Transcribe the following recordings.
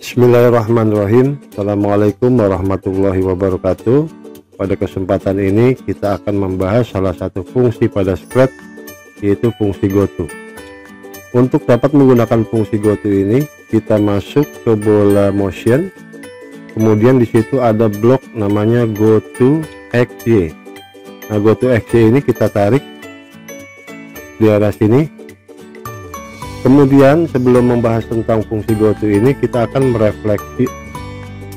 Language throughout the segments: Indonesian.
Bismillahirrahmanirrahim. Assalamualaikum warahmatullahi wabarakatuh. Pada kesempatan ini kita akan membahas salah satu fungsi pada Scratch, yaitu fungsi GoTo. Untuk dapat menggunakan fungsi GoTo ini, kita masuk ke bola motion, kemudian di situ ada blok namanya GoTo XY. Nah, GoTo XY ini kita tarik di arah sini. Kemudian sebelum membahas tentang fungsi GoTo ini, kita akan merefleksi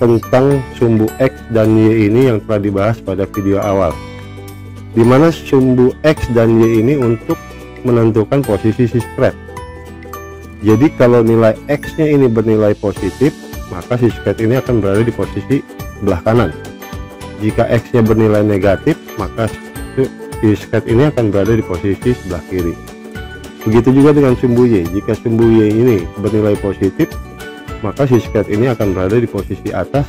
tentang sumbu X dan Y ini yang telah dibahas pada video awal, dimana sumbu X dan Y ini untuk menentukan posisi si Scratch. Jadi kalau nilai X nya ini bernilai positif, maka si Scratch ini akan berada di posisi sebelah kanan. Jika X nya bernilai negatif, maka si Scratch ini akan berada di posisi sebelah kiri. Begitu juga dengan sumbu Y. Jika sumbu Y ini bernilai positif, maka si Scratch ini akan berada di posisi atas.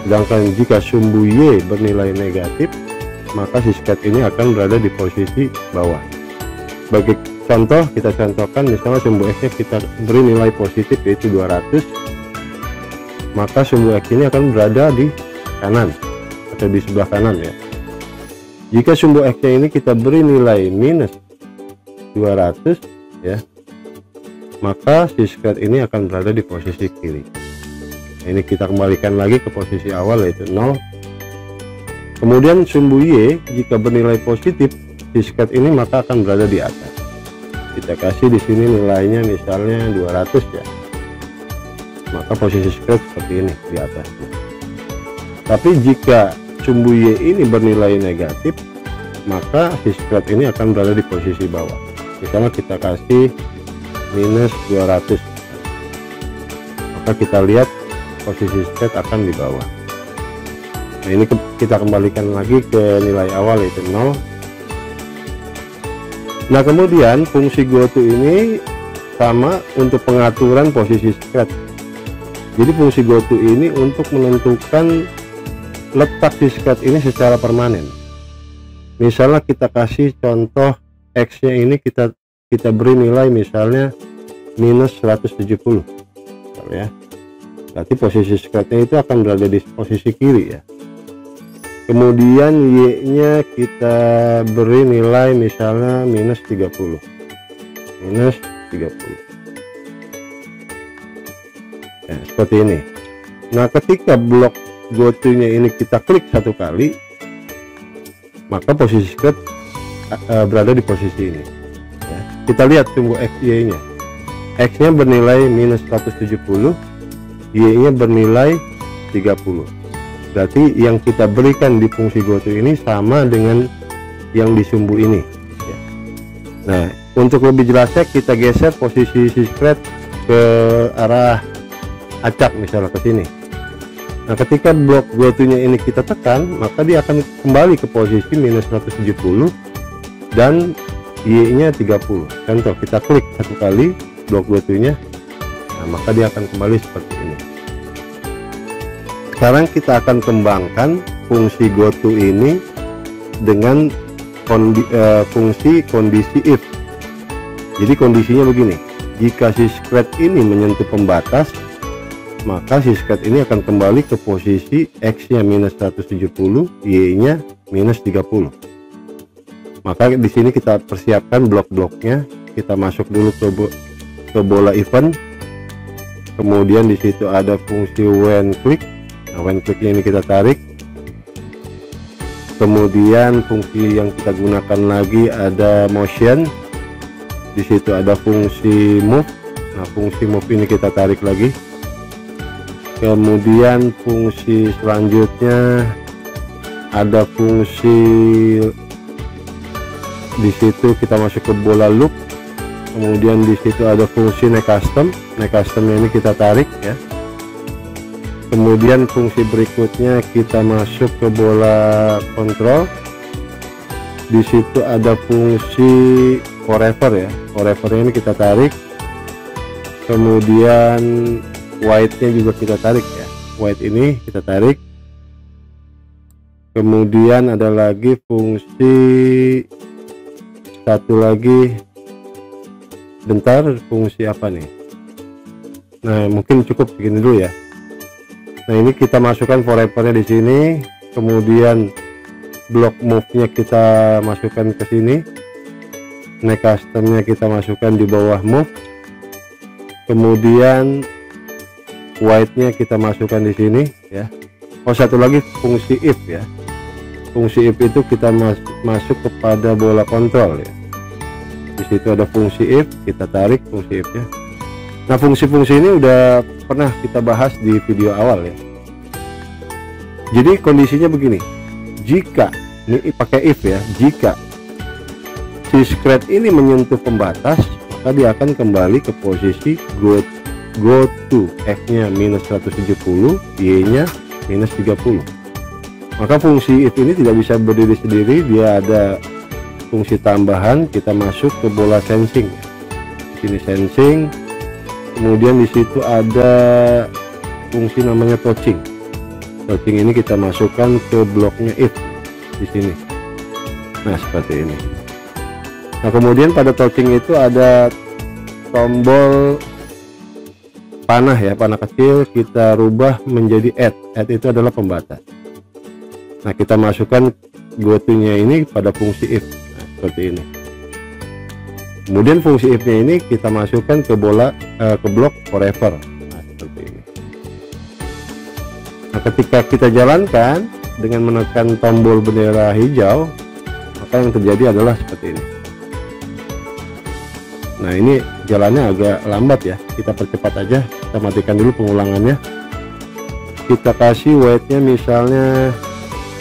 Sedangkan jika sumbu Y bernilai negatif, maka si Scratch ini akan berada di posisi bawah. Sebagai contoh, kita contohkan misalnya sumbu X nya kita beri nilai positif yaitu 200, maka sumbu X ini akan berada di kanan atau di sebelah kanan ya. Jika sumbu X nya ini kita beri nilai minus 200 ya, maka si Scratch ini akan berada di posisi kiri. Nah, ini kita kembalikan lagi ke posisi awal yaitu 0. Kemudian sumbu Y jika bernilai positif, si Scratch ini maka akan berada di atas. Kita kasih di sini nilainya misalnya 200 ya, maka posisi Scratch seperti ini di atasnya. Tapi jika sumbu Y ini bernilai negatif, maka si Scratch ini akan berada di posisi bawah. Misalnya kita kasih minus 200, maka kita lihat posisi Scratch akan di bawah. Nah, ini kita kembalikan lagi ke nilai awal yaitu 0. Nah, kemudian fungsi GoTo ini sama untuk pengaturan posisi Scratch. Jadi fungsi GoTo ini untuk menentukan letak si Scratch ini secara permanen. Misalnya kita kasih contoh X nya ini kita beri nilai misalnya minus 170 ya, berarti posisi Scratch nya itu akan berada di posisi kiri ya. Kemudian Y nya kita beri nilai misalnya minus 30. Ya, seperti ini. Nah, ketika blok GoTo nya ini kita klik satu kali, maka posisi Scratch berada di posisi ini ya. Kita lihat sumbu X Y nya. X nya bernilai minus 170, Y nya bernilai 30. Berarti yang kita berikan di fungsi GoTo ini sama dengan yang di sumbu ini ya. Nah, untuk lebih jelasnya kita geser posisi si Scratch ke arah acak, misalnya ke sini. Nah, ketika blok GoTo nya ini kita tekan, maka dia akan kembali ke posisi minus 170 dan Y nya 30. Contoh, kita klik satu kali blok GoTo nya, nah maka dia akan kembali seperti ini. Sekarang kita akan kembangkan fungsi GoTo ini dengan fungsi kondisi if. Jadi kondisinya begini, jika si Scratch ini menyentuh pembatas, maka si Scratch ini akan kembali ke posisi X nya minus 170, Y nya minus 30. Maka di sini kita persiapkan blok-bloknya. Kita masuk dulu ke bola event, kemudian di situ ada fungsi when click. Nah, when click ini kita tarik. Kemudian fungsi yang kita gunakan lagi ada motion. Di situ ada fungsi move. Nah, fungsi move ini kita tarik lagi. Kemudian fungsi selanjutnya ada fungsi, di situ kita masuk ke bola loop. Kemudian di situ ada fungsi next custom. Next custom ini kita tarik ya. Kemudian fungsi berikutnya kita masuk ke bola control. Di situ ada fungsi forever ya. Forever ini kita tarik. Kemudian white nya juga kita tarik ya. White ini kita tarik. Kemudian ada lagi fungsi satu lagi, bentar, fungsi apa nih? Nah, mungkin cukup begini dulu ya. Nah, ini kita masukkan forevernya di sini, kemudian block move-nya kita masukkan ke sini, next custom-nya kita masukkan di bawah move, kemudian white-nya kita masukkan di sini ya. Oh, satu lagi fungsi if ya. Fungsi if itu kita masuk kepada bola kontrol ya. Di situ ada fungsi if, kita tarik fungsi if-nya. Nah, fungsi-fungsi ini udah pernah kita bahas di video awal ya. Jadi kondisinya begini, jika ini pakai if ya, jika si scratch ini menyentuh pembatas, maka dia akan kembali ke posisi go to, X-nya minus 170, Y-nya minus 30. Maka fungsi if ini tidak bisa berdiri sendiri, dia ada fungsi tambahan. Kita masuk ke bola sensing. Di sini sensing, kemudian di situ ada fungsi namanya touching. Touching ini kita masukkan ke bloknya if di sini. Nah, seperti ini. Nah, kemudian pada touching itu ada tombol panah ya, panah kecil, kita rubah menjadi add itu adalah pembatas. Nah, kita masukkan go to-nya ini pada fungsi if. Nah, seperti ini. Kemudian fungsi if-nya ini kita masukkan ke bola ke blok forever. Nah, seperti ini. Nah, ketika kita jalankan dengan menekan tombol bendera hijau, maka yang terjadi adalah seperti ini. Nah, ini jalannya agak lambat ya, kita percepat aja, kita matikan dulu pengulangannya, kita kasih weight-nya misalnya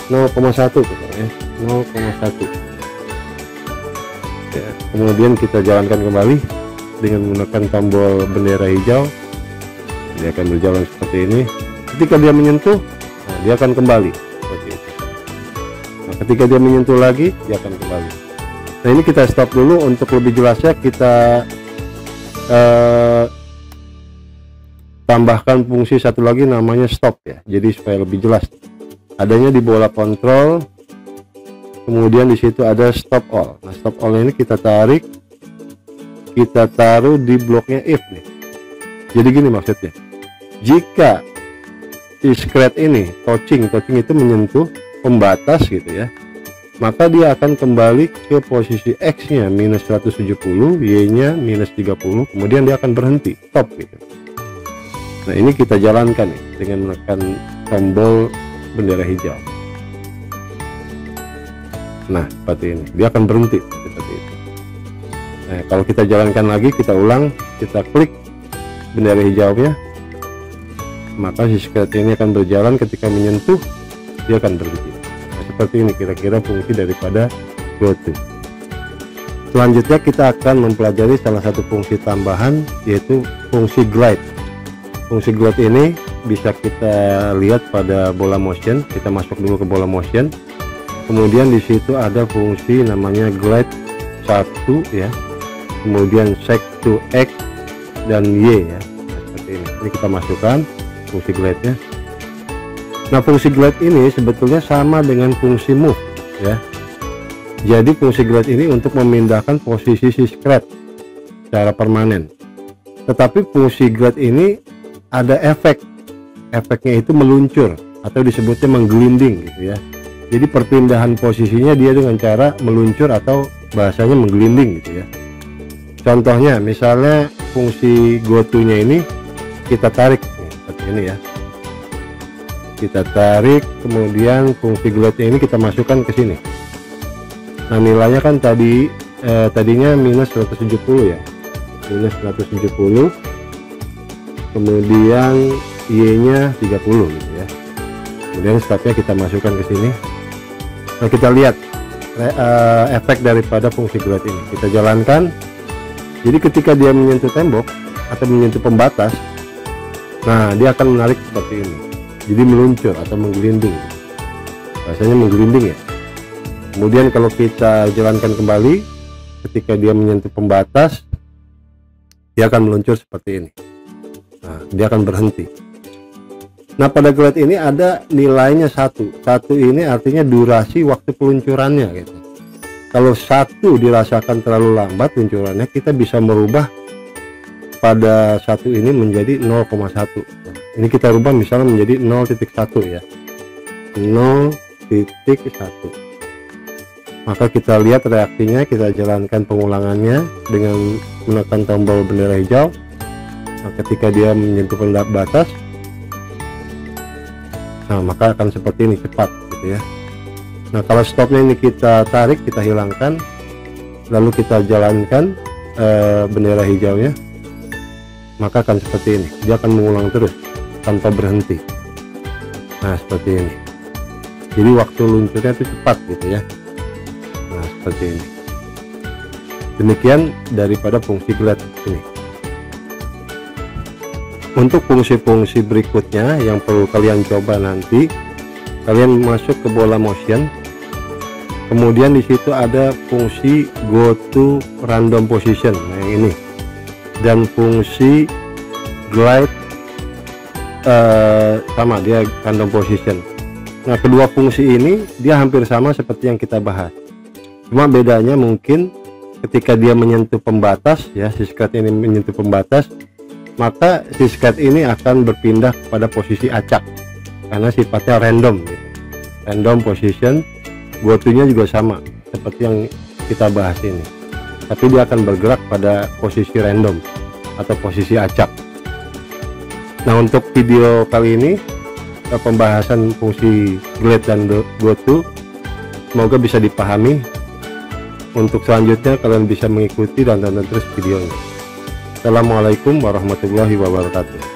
0,1 ya, 0,1 ya. Kemudian kita jalankan kembali dengan menekan tombol bendera hijau, dia akan berjalan seperti ini. Ketika dia menyentuh, nah, dia akan kembali seperti itu. Nah, ketika dia menyentuh lagi, dia akan kembali. Nah, ini kita stop dulu. Untuk lebih jelasnya kita tambahkan fungsi satu lagi namanya stop ya, jadi supaya lebih jelas. Adanya di bola kontrol, kemudian di situ ada stop all. Nah, stop all ini kita tarik, kita taruh di bloknya if nih. Jadi gini maksudnya, jika si scratch ini touching itu menyentuh pembatas gitu ya, maka dia akan kembali ke posisi X nya minus 170, Y nya minus 30, kemudian dia akan berhenti, stop gitu. Nah, ini kita jalankan nih dengan menekan tombol bendera hijau. Nah, seperti ini, dia akan berhenti seperti itu. Nah, kalau kita jalankan lagi, kita ulang, kita klik bendera hijaunya, maka si scratch ini akan berjalan. Ketika menyentuh, dia akan berhenti. Nah, seperti ini kira-kira fungsi daripada go to. Selanjutnya kita akan mempelajari salah satu fungsi tambahan, yaitu fungsi glide. Fungsi glide ini bisa kita lihat pada bola motion. Kita masuk dulu ke bola motion, kemudian di situ ada fungsi namanya glide 1 ya, kemudian set to X dan Y ya. Nah, seperti ini kita masukkan fungsi glide nya. Nah, fungsi glide ini sebetulnya sama dengan fungsi move ya. Jadi fungsi glide ini untuk memindahkan posisi si scratch secara permanen. Tetapi fungsi glide ini ada efeknya itu meluncur atau disebutnya menggelinding gitu ya. Jadi perpindahan posisinya dia dengan cara meluncur atau bahasanya menggelinding gitu ya. Contohnya misalnya fungsi go to nya ini kita tarik nih, seperti ini ya, kita tarik, kemudian fungsi glide ini kita masukkan ke sini. Nah, nilainya kan tadinya minus 170 ya, minus 170, kemudian Y nya 30 gitu ya. Kemudian stopnya kita masukkan ke sini. Nah, kita lihat efek daripada fungsi glide ini, kita jalankan. Jadi ketika dia menyentuh tembok atau menyentuh pembatas, nah dia akan menarik seperti ini, jadi meluncur atau menggelinding, rasanya menggelinding ya. Kemudian kalau kita jalankan kembali, ketika dia menyentuh pembatas, dia akan meluncur seperti ini. Nah, dia akan berhenti. Nah, pada glide ini ada nilainya satu ini artinya durasi waktu peluncurannya gitu. Kalau 1 dirasakan terlalu lambat luncurannya, kita bisa merubah pada satu ini menjadi 0,1. Ini kita rubah misalnya menjadi 0,1 ya, 0,1. Maka kita lihat reaksinya, kita jalankan pengulangannya dengan menekan tombol bendera hijau. Nah, ketika dia menyentuh batas, nah maka akan seperti ini, cepat gitu ya. Nah kalau stopnya ini kita tarik, kita hilangkan, lalu kita jalankan bendera hijaunya, maka akan seperti ini, dia akan mengulang terus tanpa berhenti. Nah seperti ini, jadi waktu luncurnya itu cepat gitu ya. Nah seperti ini. Demikian daripada fungsi glide ini. Untuk fungsi-fungsi berikutnya yang perlu kalian coba nanti, kalian masuk ke bola motion, kemudian di situ ada fungsi go to random position, nah yang ini, dan fungsi glide sama dia random position. Nah kedua fungsi ini dia hampir sama seperti yang kita bahas, cuma bedanya mungkin ketika dia menyentuh pembatas ya, si skate ini menyentuh pembatas, maka si skate ini akan berpindah kepada posisi acak karena sifatnya random gitu. Random position. Go to nya juga sama seperti yang kita bahas ini, tapi dia akan bergerak pada posisi random atau posisi acak. Nah untuk video kali ini pembahasan fungsi glide dan go to semoga bisa dipahami. Untuk selanjutnya kalian bisa mengikuti dan tonton terus videonya. Assalamualaikum warahmatullahi wabarakatuh.